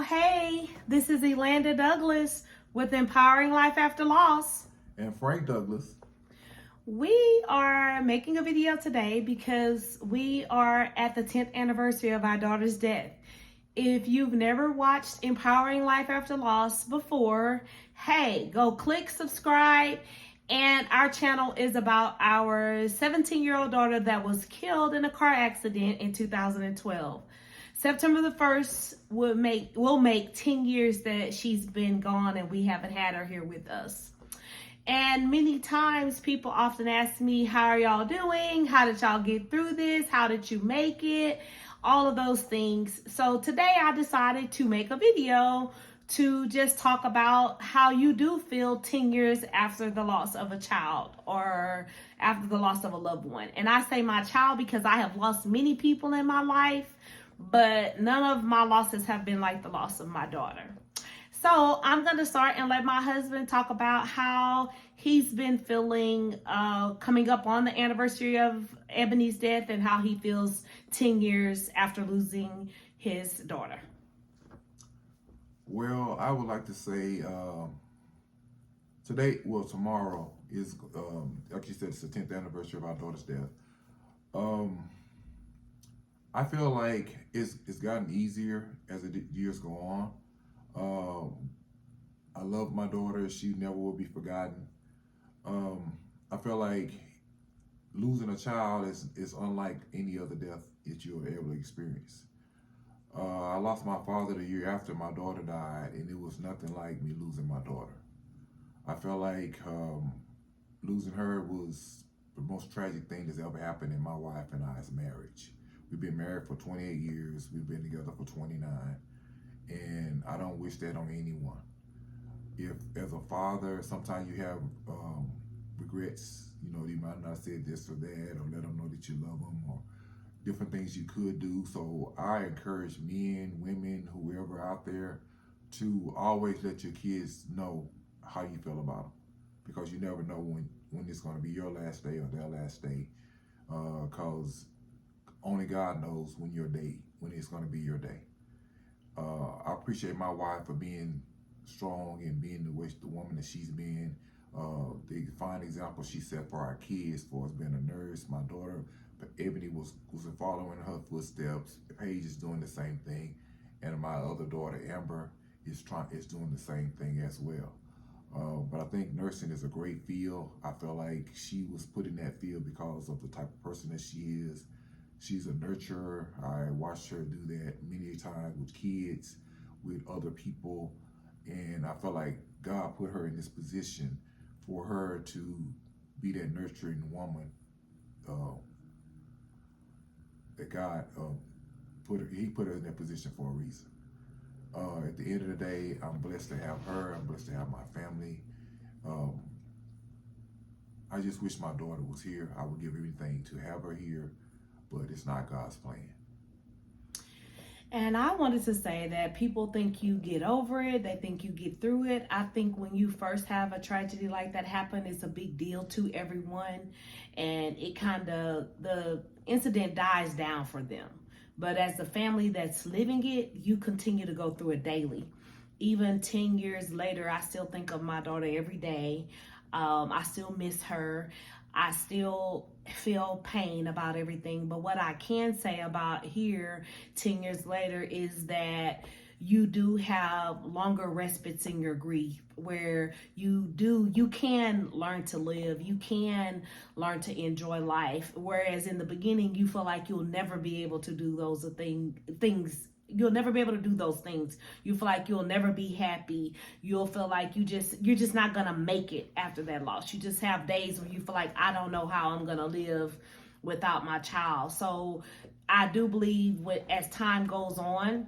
Hey, this is Elanda Douglas with Empowering Life After Loss. And Frank Douglas. We are making a video today because we are at the 10th anniversary of our daughter's death. If you've never watched Empowering Life After Loss before, hey, go click subscribe. And our channel is about our 17-year-old daughter that was killed in a car accident in 2012. September the 1st will make 10 years that she's been gone and we haven't had her here with us. And many times people often ask me, how are y'all doing? How did y'all get through this? How did you make it? All of those things. So today I decided to make a video to just talk about how you do feel 10 years after the loss of a child or after the loss of a loved one. And I say my child because I have lost many people in my life, but none of my losses have been like the loss of my daughter. So I'm going to start and let my husband talk about how he's been feeling coming up on the anniversary of Eboni's death and how he feels 10 years after losing his daughter. Well, I would like to say tomorrow is, like you said, it's the 10th anniversary of our daughter's death. I feel like it's gotten easier as the years go on. I love my daughter. She never will be forgotten. I feel like losing a child is unlike any other death that you'll ever experience. I lost my father the year after my daughter died, and it was nothing like me losing my daughter. I felt like losing her was the most tragic thing that's ever happened in my wife and I's marriage. We've been married for 28 years. We've been together for 29. And I don't wish that on anyone. If, as a father, sometimes you have regrets, you might not have said this or that, or let them know that you love them, or different things you could do. So I encourage men, women, whoever out there to always let your kids know how you feel about them, because you never know when it's going to be your last day or their last day, because only God knows when it's going to be your day. I appreciate my wife for being strong and being the woman that she's been. The fine example she set for our kids, for us being a nurse. My daughter Eboni was following her footsteps. Paige is doing the same thing, and my other daughter Amber is doing the same thing as well. But I think nursing is a great field. I feel like she was put in that field because of the type of person that she is. She's a nurturer. I watched her do that many times with kids, with other people, and I felt like God put her in this position for her to be that nurturing woman that God He put her in that position for a reason. At the end of the day, I'm blessed to have her. I'm blessed to have my family. I just wish my daughter was here. I would give everything to have her here, but it's not God's plan. And I wanted to say that people think you get over it. They think you get through it. I think when you first have a tragedy like that happen, it's a big deal to everyone. And the incident dies down for them. But as a family that's living it, you continue to go through it daily. Even 10 years later, I still think of my daughter every day. I still miss her. I still feel pain about everything. But what I can say about here 10 years later is that you do have longer respites in your grief, where you can learn to live, you can learn to enjoy life. Whereas in the beginning, you feel like you'll never be able to do those things. You'll never be able to do those things. You feel like you'll never be happy. You'll feel like you're just not gonna make it after that loss. You just have days where you feel like, I don't know how I'm gonna live without my child. So I do believe as time goes on,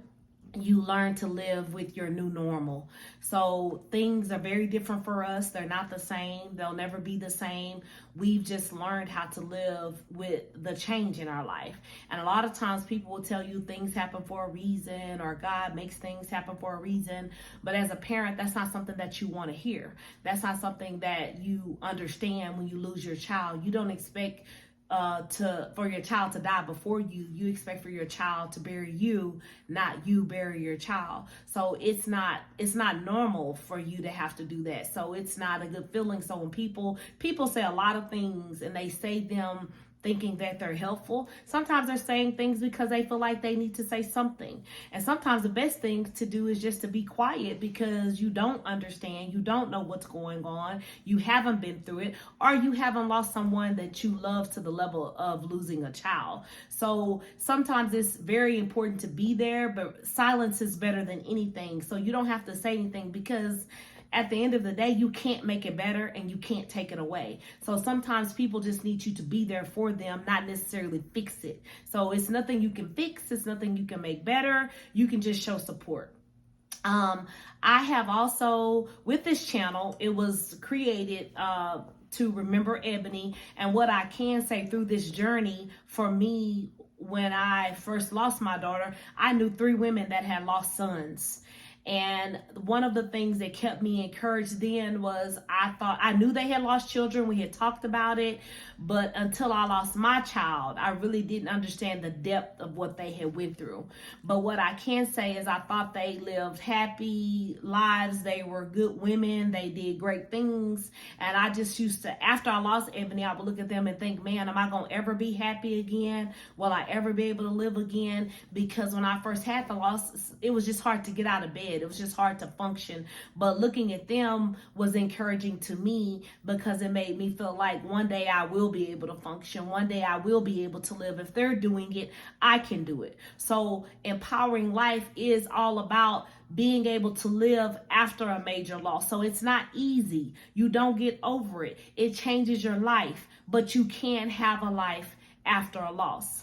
you learn to live with your new normal. So things are very different for us. They're not the same. They'll never be the same. We've just learned how to live with the change in our life. And a lot of times people will tell you things happen for a reason, or God makes things happen for a reason. But as a parent, that's not something that you want to hear. That's not something that you understand when you lose your child. You don't expect for your child to die before you expect for your child to bury you, not you bury your child. So it's not normal for you to have to do that. So it's not a good feeling. So when people say a lot of things and they say them thinking that they're helpful, sometimes they're saying things because they feel like they need to say something. And sometimes the best thing to do is just to be quiet, because you don't understand, you don't know what's going on, you haven't been through it, or you haven't lost someone that you love to the level of losing a child. So sometimes it's very important to be there, but silence is better than anything. So you don't have to say anything, because at the end of the day, you can't make it better and you can't take it away. So sometimes people just need you to be there for them, not necessarily fix it. So it's nothing you can fix, it's nothing you can make better. You can just show support. I have also, with this channel, it was created to remember Eboni. And what I can say through this journey, for me, when I first lost my daughter, I knew 3 women that had lost sons. And one of the things that kept me encouraged then was I knew they had lost children. We had talked about it, but until I lost my child, I really didn't understand the depth of what they had went through. But what I can say is I thought they lived happy lives. They were good women. They did great things. And I just used to, after I lost Eboni, I would look at them and think, man, am I going to ever be happy again? Will I ever be able to live again? Because when I first had the loss, it was just hard to get out of bed. It was just hard to function. But looking at them was encouraging to me, because it made me feel like one day I will be able to function. One day I will be able to live. If they're doing it, I can do it. So empowering life is all about being able to live after a major loss. So it's not easy. You don't get over it. It changes your life, but you can have a life after a loss.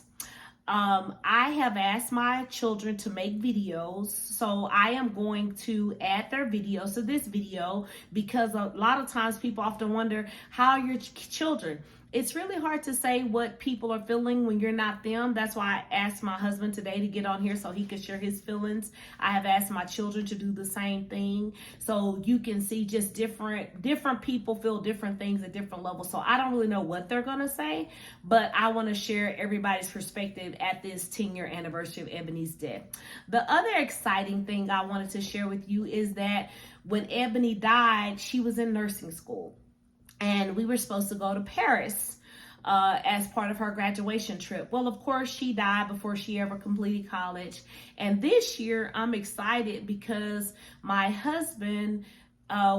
I have asked my children to make videos, so I am going to add their videos to this video, because a lot of times people often wonder, how are your children? It's really hard to say what people are feeling when you're not them. That's why I asked my husband today to get on here so he could share his feelings. I have asked my children to do the same thing. So you can see just different people feel different things at different levels. So I don't really know what they're going to say, but I want to share everybody's perspective at this 10-year anniversary of Eboni's death. The other exciting thing I wanted to share with you is that when Eboni died, she was in nursing school. And we were supposed to go to Paris as part of her graduation trip. Well, of course, she died before she ever completed college. And this year, I'm excited because my husband,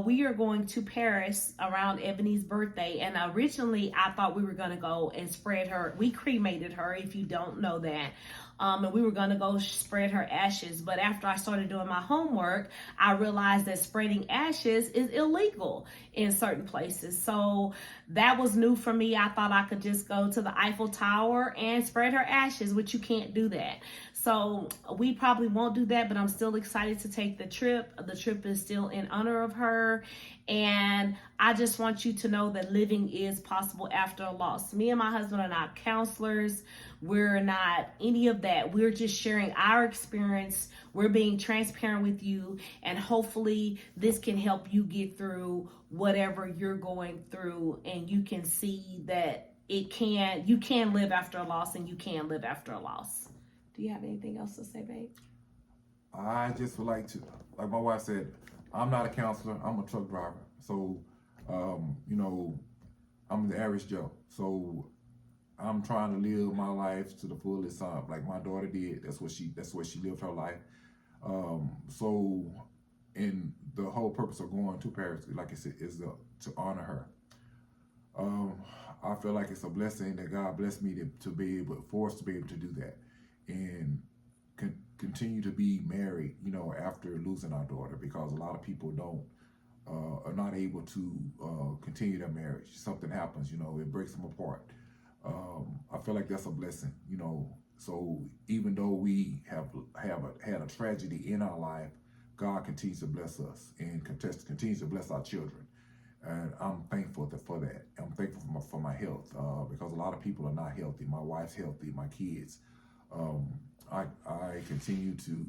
we are going to Paris around Eboni's birthday. And originally, I thought we were going to go and spread her. We cremated her, if you don't know that. And we were going to go spread her ashes. But after I started doing my homework, I realized that spreading ashes is illegal in certain places. So that was new for me. I thought I could just go to the Eiffel Tower and spread her ashes, which you can't do that. So we probably won't do that, but I'm still excited to take the trip. The trip is still in honor of her. And I just want you to know that living is possible after a loss. Me and my husband are not counselors. We're not any of that. We're just sharing our experience. We're being transparent with you. And hopefully this can help you get through whatever you're going through. And you can see that you can live after a loss, and you can live after a loss. Do you have anything else to say, babe? I just would like to, like my wife said, I'm not a counselor. I'm a truck driver. So, I'm the average Joe. So I'm trying to live my life to the fullest, like my daughter did. That's what she lived her life. And the whole purpose of going to Paris, like I said, is to honor her. I feel like it's a blessing that God blessed me to be able, for us to be able to do that, and continue to be married, after losing our daughter, because a lot of people are not able to continue their marriage. Something happens, it breaks them apart. I feel like that's a blessing, So even though we have had a tragedy in our life, God continues to bless us and continues to bless our children. And I'm thankful for that. I'm thankful for my health, because a lot of people are not healthy. My wife's healthy, my kids. I continue to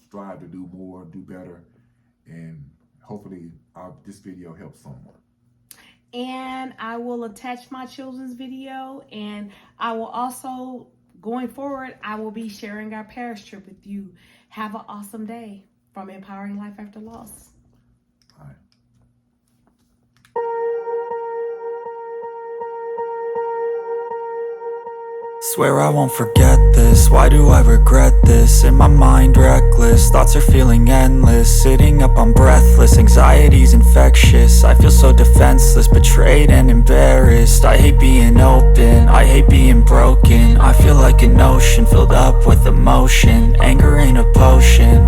strive to do more, do better, and hopefully this video helps someone. and I will attach my children's video, and I will also, going forward, I will be sharing our Paris trip with you. Have an awesome day from Empowering Life After Loss. Bye. Swear I won't forget this, why do I regret this? In my mind reckless, thoughts are feeling endless. Sitting up, I'm breathless, anxiety's infectious. I feel so defenseless, betrayed and embarrassed. I hate being open, I hate being broken. I feel like an ocean filled up with emotion. Anger ain't a potion.